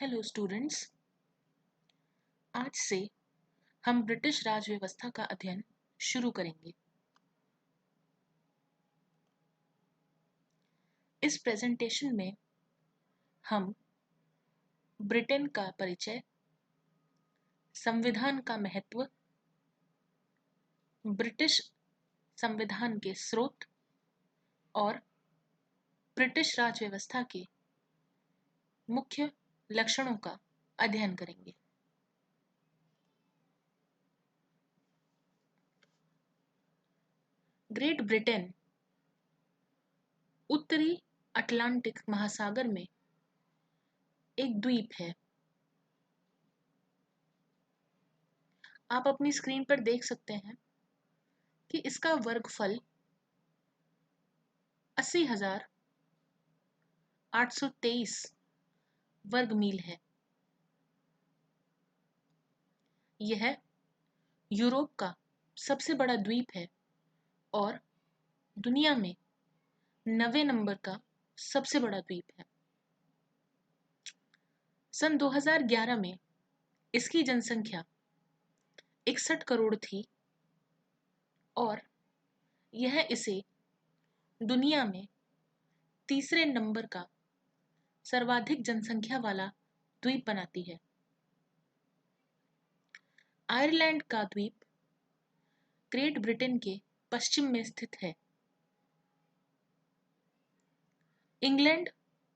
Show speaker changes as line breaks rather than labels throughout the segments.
Hello students. आज से हम ब्रिटिश राज व्यवस्था का अध्ययन शुरू करेंगे। इस प्रेजेंटेशन में हम ब्रिटेन का परिचय, संविधान का महत्व, ब्रिटिश संविधान के स्रोत और ब्रिटिश राज व्यवस्था के मुख्य लक्षणों का अध्ययन करेंगे। ग्रेट ब्रिटेन उत्तरी अटलांटिक महासागर में एक द्वीप है। आप अपनी स्क्रीन पर देख सकते हैं कि इसका वर्गफल 80,823 वर्ग मील है। यह यूरोप का सबसे बड़ा द्वीप है और दुनिया में 9वें नंबर का सबसे बड़ा द्वीप है। सन 2011 में इसकी जनसंख्या 61 करोड़ थी और यह इसे दुनिया में तीसरे नंबर का सर्वाधिक जनसंख्या वाला द्वीप बनाती है। आयरलैंड का द्वीप ग्रेट ब्रिटेन के पश्चिम में स्थित है। इंग्लैंड,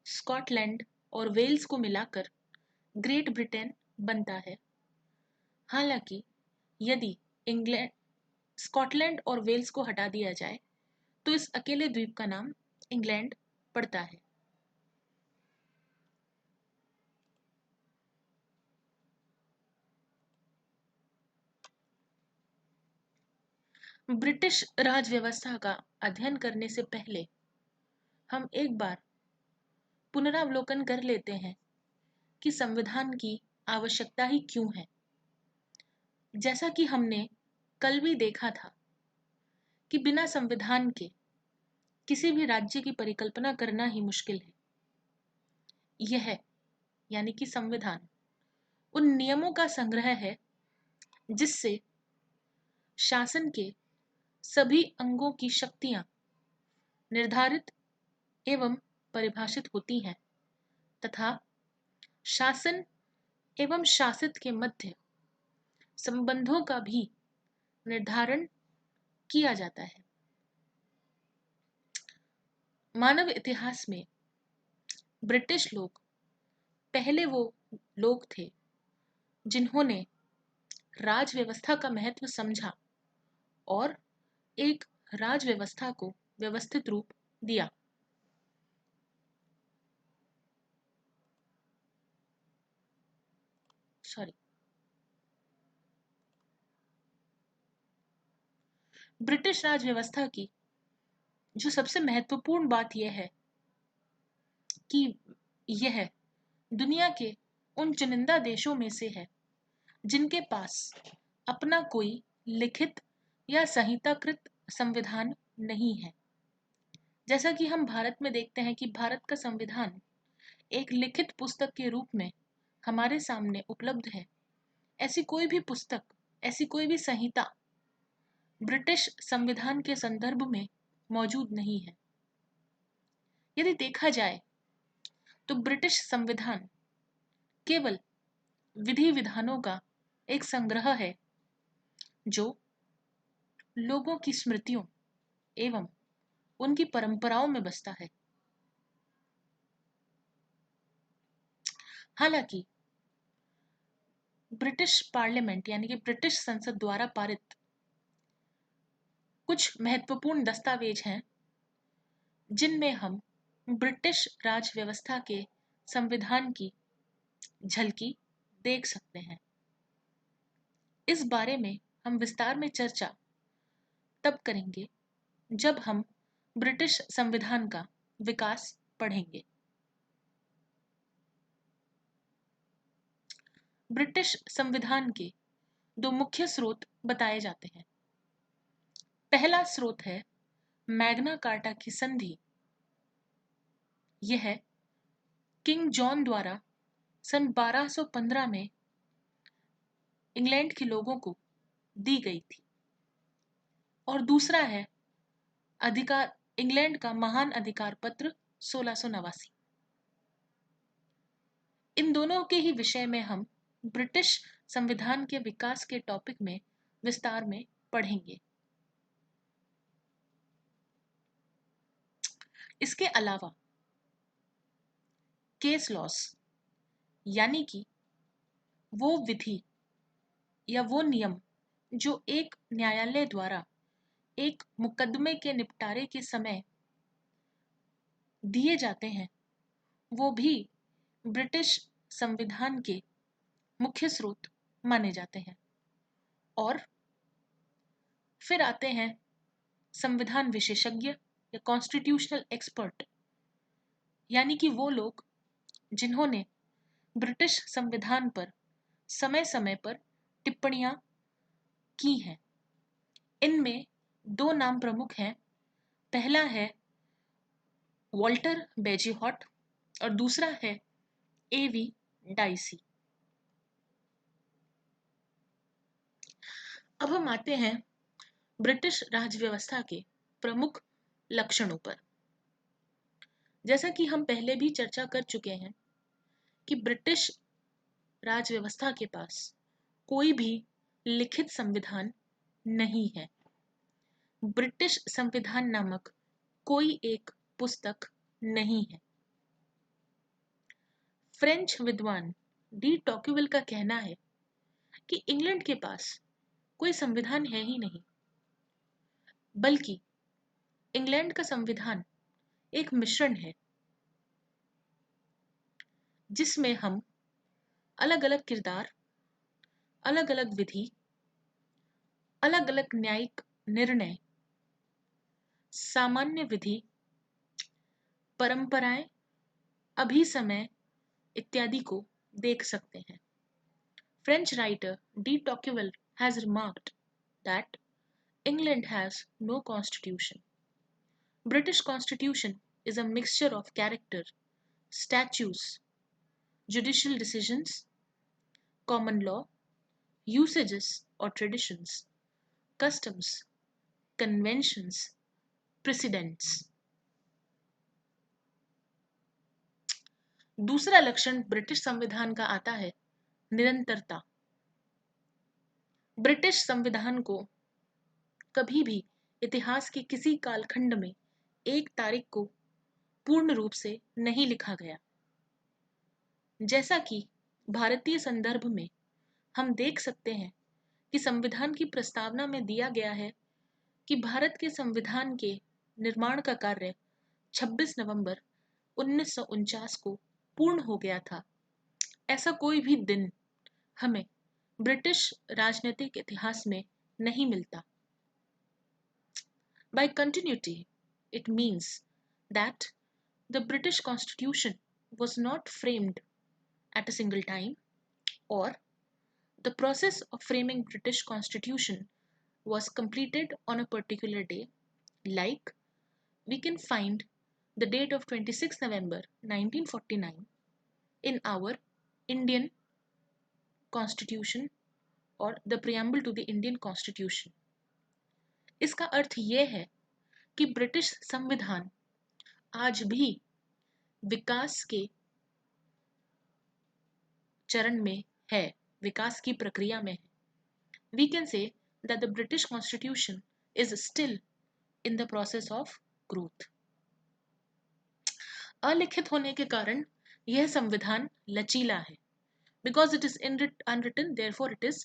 स्कॉटलैंड और वेल्स को मिलाकर ग्रेट ब्रिटेन बनता है। हालांकि यदि इंग्लैंड, स्कॉटलैंड और वेल्स को हटा दिया जाए तो इस अकेले द्वीप का नाम इंग्लैंड पड़ता है। ब्रिटिश राज व्यवस्था का अध्ययन करने से पहले हम एक बार पुनरावलोकन कर लेते हैं कि संविधान की आवश्यकता ही क्यों है। जैसा कि हमने कल भी देखा था कि बिना संविधान के किसी भी राज्य की परिकल्पना करना ही मुश्किल है। यह यानी कि संविधान उन नियमों का संग्रह है जिससे शासन के सभी अंगों की शक्तियां निर्धारित एवं परिभाषित होती हैं तथा शासन एवं शासित के मध्य संबंधों का भी निर्धारण किया जाता है। मानव इतिहास में ब्रिटिश लोग पहले वो लोग थे जिन्होंने राज व्यवस्था का महत्व समझा और एक राज व्यवस्था को व्यवस्थित रूप दिया। ब्रिटिश राज व्यवस्था की जो सबसे महत्वपूर्ण बात यह है कि यह दुनिया के उन चुनिंदा देशों में से है जिनके पास अपना कोई लिखित या संहिताकृत संविधान नहीं है। जैसा कि हम भारत में देखते हैं कि भारत का संविधान एक लिखित पुस्तक के रूप में हमारे सामने उपलब्ध है। ऐसी कोई भी पुस्तक, ऐसी कोई भी संहिता ब्रिटिश संविधान के संदर्भ में मौजूद नहीं है। यदि देखा जाए तो ब्रिटिश संविधान केवल विधि विधानों का एक संग्रह है जो लोगों की स्मृतियों एवं उनकी परंपराओं में बसता है। हालांकि ब्रिटिश पार्लियामेंट यानी कि ब्रिटिश संसद द्वारा पारित कुछ महत्वपूर्ण दस्तावेज हैं जिनमें हम ब्रिटिश राज व्यवस्था के संविधान की झलकी देख सकते हैं। इस बारे में हम विस्तार में चर्चा तब करेंगे जब हम ब्रिटिश संविधान का विकास पढ़ेंगे। ब्रिटिश संविधान के दो मुख्य स्रोत बताए जाते हैं। पहला स्रोत है मैग्ना कार्टा की संधि। यह किंग जॉन द्वारा सन 1215 में इंग्लैंड के लोगों को दी गई थी। और दूसरा है अधिकार इंग्लैंड का महान अधिकार पत्र 1689। इन दोनों के ही विषय में हम ब्रिटिश संविधान के विकास के टॉपिक में विस्तार में पढ़ेंगे। इसके अलावा केस लॉस यानी कि वो विधि या वो नियम जो एक न्यायालय द्वारा एक मुकदमे के निपटारे के समय दिए जाते हैं, वो भी ब्रिटिश संविधान के मुख्य स्रोत माने जाते हैं। और फिर आते हैं संविधान विशेषज्ञ या कॉन्स्टिट्यूशनल एक्सपर्ट, यानी कि वो लोग जिन्होंने ब्रिटिश संविधान पर समय समय पर टिप्पणियां की हैं। इनमें दो नाम प्रमुख हैं। पहला है वॉल्टर बेजीहॉट और दूसरा है एवी डाइसी। अब हम आते हैं ब्रिटिश राज व्यवस्था के प्रमुख लक्षणों पर। जैसा कि हम पहले भी चर्चा कर चुके हैं कि ब्रिटिश राज व्यवस्था के पास कोई भी लिखित संविधान नहीं है। ब्रिटिश संविधान नामक कोई एक पुस्तक नहीं है। फ्रेंच विद्वान डी टॉक्यूविल का कहना है कि इंग्लैंड के पास कोई संविधान है ही नहीं, बल्कि इंग्लैंड का संविधान एक मिश्रण है जिसमें हम अलग अलग किरदार, अलग अलग विधि, अलग अलग न्यायिक निर्णय, सामान्य विधि, परंपराएं, अभिसमय इत्यादि को देख सकते हैं। French writer de Tocqueville has remarked that England has no constitution. British constitution is a mixture of character, statutes, judicial decisions, common law, usages or traditions, customs, conventions, precedents. दूसरा लक्षण ब्रिटिश संविधान का आता है निरंतरता। ब्रिटिश संविधान को कभी भी इतिहास के किसी कालखंड में एक तारीख को पूर्ण रूप से नहीं लिखा गया। जैसा कि भारतीय संदर्भ में हम देख सकते हैं कि संविधान की प्रस्तावना में दिया गया है कि भारत के संविधान के निर्माण का कार्य 26 नवंबर 1949 को पूर्ण हो गया था। ऐसा कोई भी दिन हमें ब्रिटिश राजनीतिक इतिहास में नहीं मिलता। By continuity, it means that the British Constitution was not framed at a single time, or the process of framing British Constitution was completed on a particular day, like we can find the date of 26 November 1949 in our Indian Constitution or the preamble to the Indian Constitution. इसका अर्थ ये है कि British संविधान आज भी विकास के चरण में है, विकास की प्रक्रिया में है। We can say that the British Constitution is still in the process of growth. अलिखित होने के कारण यह संविधान लचीला है। Because it is unwritten, therefore it is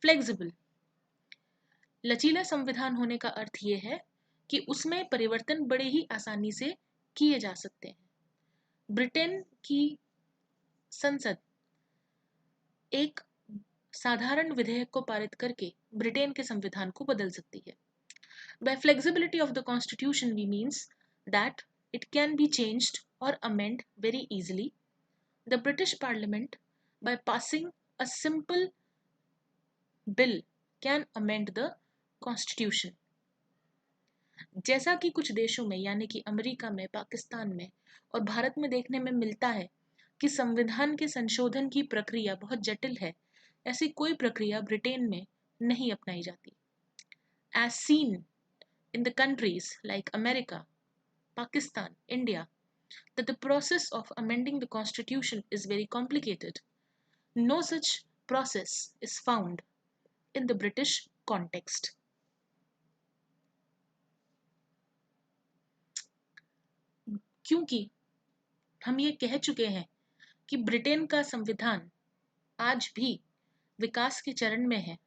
flexible. लचीला संविधान होने का अर्थ यह है कि उसमें परिवर्तन बड़े ही आसानी से किए जा सकते हैं। ब्रिटेन की संसद एक साधारण विधेयक को पारित करके ब्रिटेन के संविधान को बदल सकती है। By flexibility of the constitution we means that it can be changed or amended very easily. The British Parliament, by passing a simple bill, can amend the constitution. जैसा कि कुछ देशों में यानी कि अमेरिका में, पाकिस्तान में और भारत में देखने में मिलता है कि संविधान के संशोधन की प्रक्रिया बहुत जटिल है, ऐसी कोई प्रक्रिया ब्रिटेन में नहीं अपनाई जाती। As seen in the countries like America, Pakistan, India, that the process of amending the constitution is very complicated. No such process is found in the British context. क्योंकि हम ये कह चुके हैं कि ब्रिटेन का संविधान आज भी विकास के चरण में है,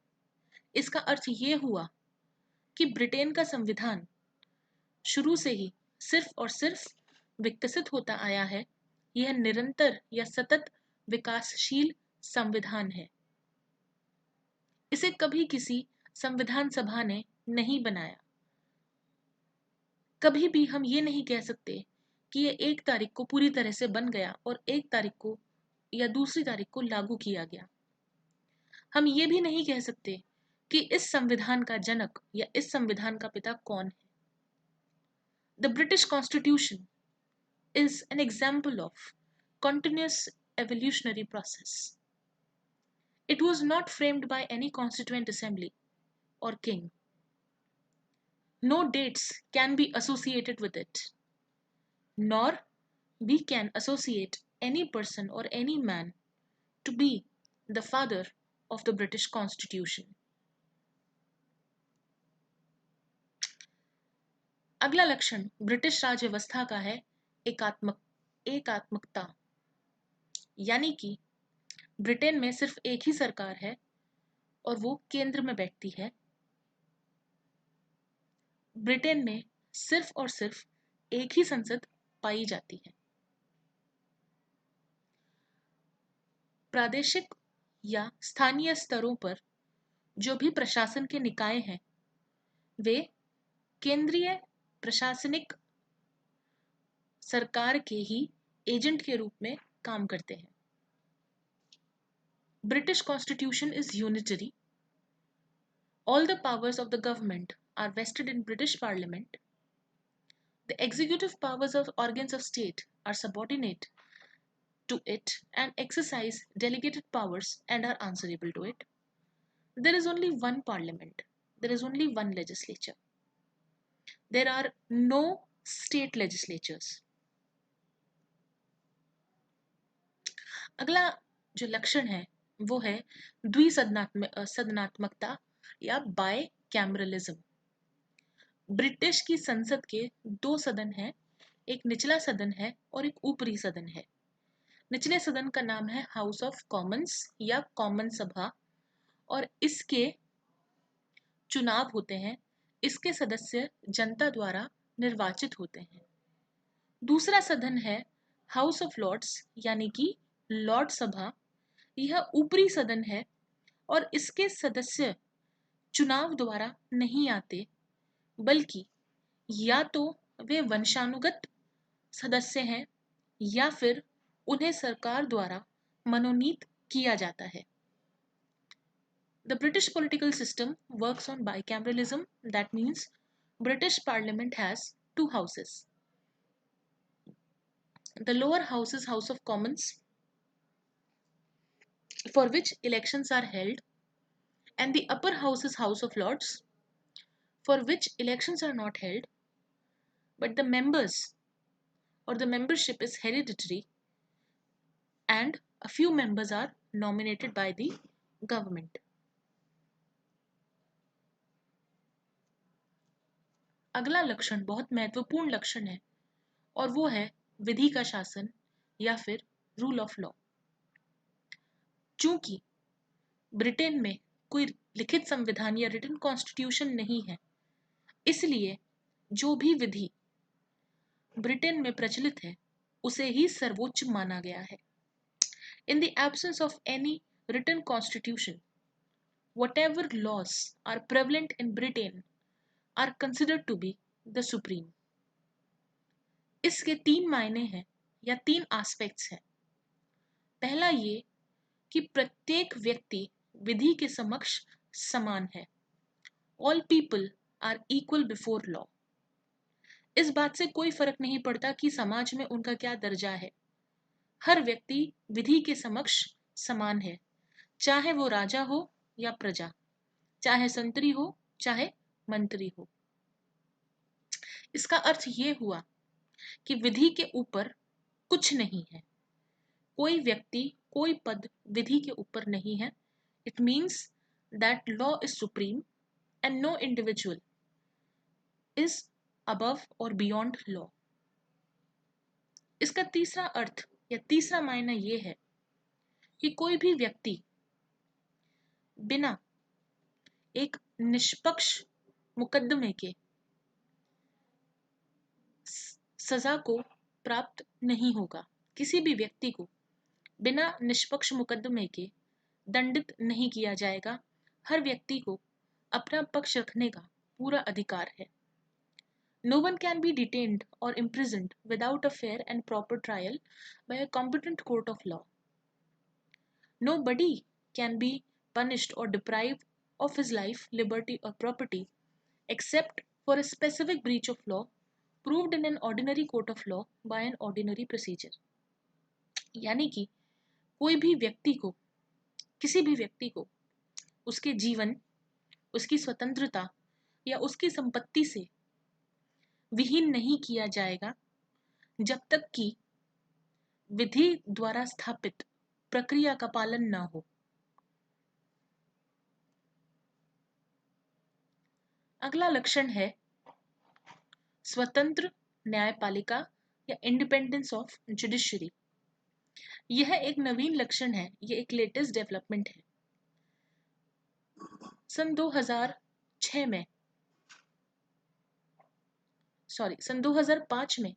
इसका अर्थ ये हुआ कि ब्रिटेन का संविधान शुरू से ही सिर्फ और सिर्फ विकसित होता आया है। यह निरंतर या सतत विकासशील संविधान है। इसे कभी किसी संविधान सभा ने नहीं बनाया। कभी भी हम ये नहीं कह सकते कि ये 1 तारीख को पूरी तरह से बन गया और 1 तारीख को या दूसरी तारीख को लागू किया गया। हम ये भी नहीं कह सकते कि इस संविधान का जनक या इस संविधान का पिता कौन है। The British Constitution is an example of continuous evolutionary process. It was not framed by any constituent assembly or king. No dates can be associated with it, nor we can associate any person or any man to be the father of the British Constitution. अगला लक्षण British राज व्यवस्था का है एकात्मकता, यानी कि Britain में सिर्फ एक ही सरकार है और वो केंद्र में बैठती है। ब्रिटेन में सिर्फ और सिर्फ एक ही संसद पाई जाती है। प्रादेशिक या स्थानीय स्तरों पर जो भी प्रशासन के निकाय हैं, वे केंद्रीय प्रशासनिक सरकार के ही एजेंट के रूप में काम करते हैं। British Constitution is unitary. All the powers of the government are vested in British Parliament. The executive powers of organs of state are subordinate to it and exercise delegated powers and are answerable to it. There is only one parliament. There is only one legislature. There are no state legislatures. अगला जो लक्षण है वो है द्विसदनात्मकता या bye cameralism. British की संसद के 2 सदन हैं, एक निचला सदन है और एक ऊपरी सदन है। निचले सदन का नाम है हाउस ऑफ कॉमन्स या कॉमन सभा और इसके चुनाव होते हैं। इसके सदस्य जनता द्वारा निर्वाचित होते हैं। दूसरा सदन है हाउस ऑफ लॉर्ड्स यानी कि लॉर्ड सभा। यह ऊपरी सदन है और इसके सदस्य चुनाव द्वारा नहीं आते, बल्कि या तो वे वंशानुगत सदस्य हैं या फिर उन्हें सरकार द्वारा मनोनीत किया जाता है। The British political system works on bicameralism. That means British Parliament has 2 houses. The lower house is House of Commons, for which elections are held, and the upper house is House of Lords, for which elections are not held, but the members or the membership is hereditary and a few members are nominated by the government. अगला लक्षण बहुत महत्वपूर्ण लक्षण है और वो है विधि का शासन या फिर रूल ऑफ लॉ। चूंकि ब्रिटेन में कोई लिखित संविधान या रिटन कॉन्स्टिट्यूशन नहीं है, इसलिए जो भी विधि ब्रिटेन में प्रचलित है उसे ही सर्वोच्च माना गया है। In the absence of any written constitution, whatever laws are prevalent in Britain are considered to be the supreme. इसके 3 मायने हैं या 3 एस्पेक्ट्स हैं। पहला ये कि प्रत्येक व्यक्ति विधि के समक्ष समान है। All people are equal before law. इस बात से कोई फर्क नहीं पड़ता कि समाज में उनका क्या दर्जा है। हर व्यक्ति विधि के समक्ष समान है, चाहे वो राजा हो या प्रजा, चाहे संतरी हो चाहे मंत्री हो। इसका अर्थ ये हुआ कि विधि के ऊपर कुछ नहीं है, कोई व्यक्ति, कोई पद विधि के ऊपर नहीं है। It means that law is supreme and no individual is above और बियॉन्ड लॉ। इसका तीसरा अर्थ या तीसरा मायना ये है कि कोई भी व्यक्ति बिना एक निष्पक्ष मुकदमे के सजा को प्राप्त नहीं होगा। किसी भी व्यक्ति को बिना निष्पक्ष मुकदमे के दंडित नहीं किया जाएगा। हर व्यक्ति को अपना पक्ष रखने का पूरा अधिकार है। No one can be detained or imprisoned without a fair and proper trial by a competent court of law. Nobody can be punished or deprived of his life, liberty, or property except for a specific breach of law proved in an ordinary court of law by an ordinary procedure. यानी कि कोई भी व्यक्ति को, किसी भी व्यक्ति को उसके जीवन, उसकी स्वतंत्रता या उसकी संपत्ति से विहीन नहीं किया जाएगा जब तक कि विधि द्वारा स्थापित प्रक्रिया का पालन न हो। अगला लक्षण है स्वतंत्र न्यायपालिका या इंडिपेंडेंस ऑफ जुडिशरी। यह एक नवीन लक्षण है, यह एक लेटेस्ट डेवलपमेंट है। सन 2005 में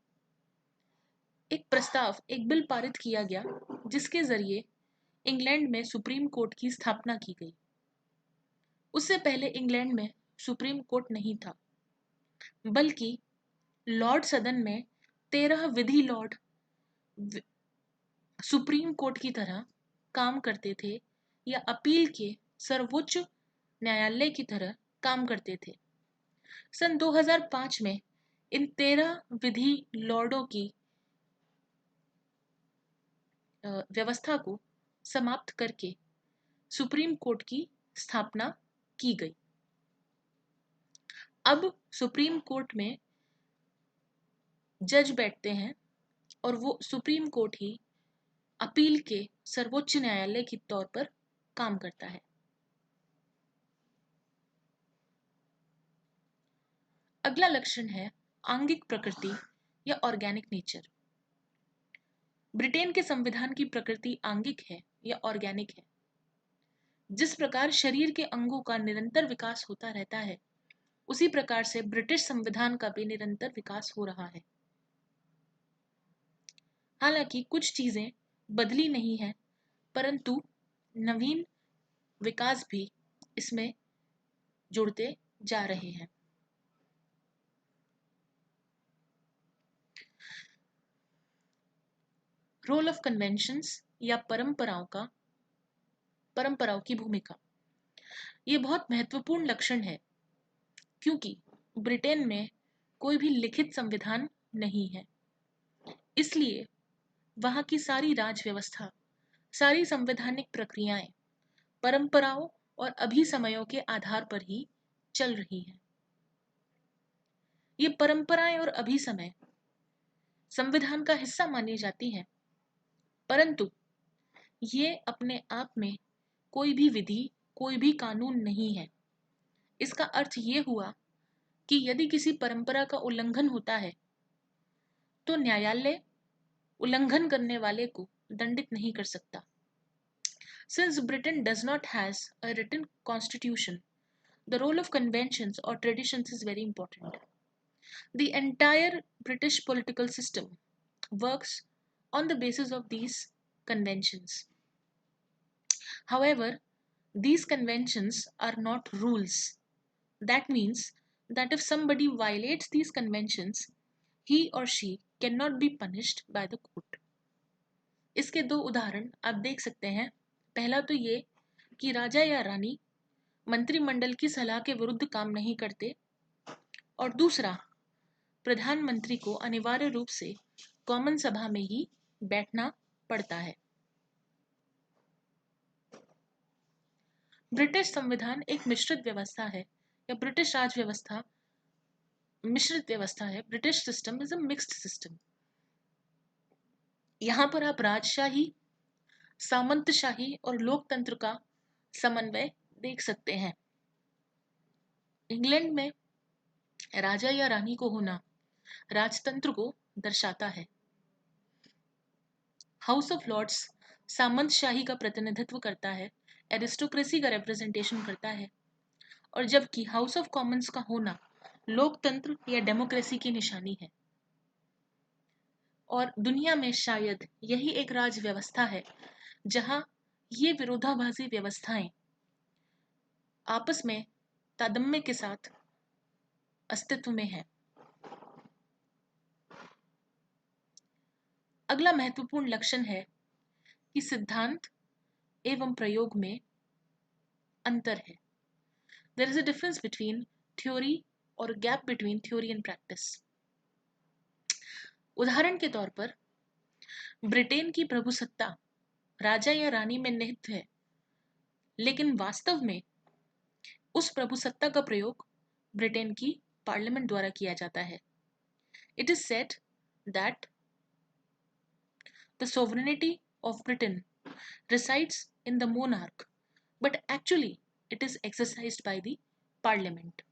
एक प्रस्ताव, एक बिल पारित किया गया जिसके जरिए इंग्लैंड में सुप्रीम कोर्ट की स्थापना की गई। उससे पहले इंग्लैंड में सुप्रीम कोर्ट नहीं था, बल्कि लॉर्ड सदन में 13 विधि लॉर्ड सुप्रीम कोर्ट की तरह काम करते थे या अपील के सर्वोच्च न्यायालय की तरह काम करते थे। सन 2005 में इन 13 विधि लॉर्डों की व्यवस्था को समाप्त करके सुप्रीम कोर्ट की स्थापना की गई। अब सुप्रीम कोर्ट में जज बैठते हैं और वो सुप्रीम कोर्ट ही अपील के सर्वोच्च न्यायालय के तौर पर काम करता है। अगला लक्षण है आंगिक प्रकृति या ऑर्गेनिक नेचर। ब्रिटेन के संविधान की प्रकृति आंगिक है या ऑर्गेनिक है। जिस प्रकार शरीर के अंगों का निरंतर विकास होता रहता है, उसी प्रकार से ब्रिटिश संविधान का भी निरंतर विकास हो रहा है। हालांकि कुछ चीजें बदली नहीं है, परंतु नवीन विकास भी इसमें जुड़ते जा रहे हैं। रोल ऑफ कन्वेंशंस या परंपराओं की भूमिका। ये बहुत महत्वपूर्ण लक्षण है, क्योंकि ब्रिटेन में कोई भी लिखित संविधान नहीं है। इसलिए वहां की सारी राज व्यवस्था, सारी संवैधानिक प्रक्रियाएं परंपराओं और अभिसमयों के आधार पर ही चल रही हैं। ये परंपराएं और अभिसमय संविधान का हिस्सा मानी जाती हैं, परंतु ये अपने आप में कोई भी विधि, कोई भी कानून नहीं है। इसका अर्थ ये हुआ कि यदि किसी परंपरा का उल्लंघन होता है तो न्यायालय उल्लंघन करने वाले को दंडित नहीं कर सकता। Since Britain does not has a written constitution, the role of conventions or traditions is very important. The entire British political system works on the basis of these conventions. However, these conventions are not rules. That means that if somebody violates these conventions, he or she cannot be punished by the court. इसके दो उदाहरण आप देख सकते हैं। पहला तो ये कि राजा या रानी मंत्रिमंडल की सलाह के विरुद्ध काम नहीं करते, और दूसरा, प्रधानमंत्री को अनिवार्य रूप से कॉमन सभा में ही बैठना पड़ता है। ब्रिटिश संविधान एक मिश्रित व्यवस्था है, या ब्रिटिश राज व्यवस्था मिश्रित व्यवस्था है। British system is a mixed system. यहाँ पर आप राजशाही, सामंतशाही और लोकतंत्र का समन्वय देख सकते हैं। इंग्लैंड में राजा या रानी को होना राजतंत्र को दर्शाता है। हाउस ऑफ लॉर्ड्स सामंतशाही का प्रतिनिधित्व करता है, एरिस्टोक्रेसी का रिप्रेजेंटेशन करता है, और जबकि हाउस ऑफ कॉमन्स का होना लोकतंत्र या डेमोक्रेसी की निशानी है। और दुनिया में शायद यही एक राज व्यवस्था है जहां ये विरोधाभासी व्यवस्थाएं आपस में तादम्य के साथ अस्तित्व में है। अगला महत्वपूर्ण लक्षण है कि सिद्धांत एवं प्रयोग में अंतर है। There is a difference between theory और gap between theory and practice. उदाहरण के तौर पर ब्रिटेन की प्रभुसत्ता राजा या रानी में निहित है, लेकिन वास्तव में उस प्रभुसत्ता का प्रयोग ब्रिटेन की पार्लियामेंट द्वारा किया जाता है। It is said that the sovereignty of Britain resides in the monarch, but actually it is exercised by the parliament.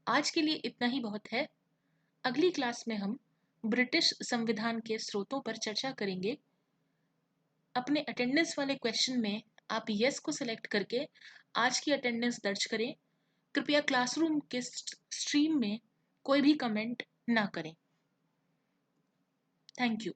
आज के लिए इतना ही बहुत है। अगली क्लास में हम ब्रिटिश संविधान के स्रोतों पर चर्चा करेंगे। अपने अटेंडेंस वाले क्वेश्चन में आप यस को सिलेक्ट करके आज की अटेंडेंस दर्ज करें। कृपया क्लासरूम के स्ट्रीम में कोई भी कमेंट ना करें। Thank you.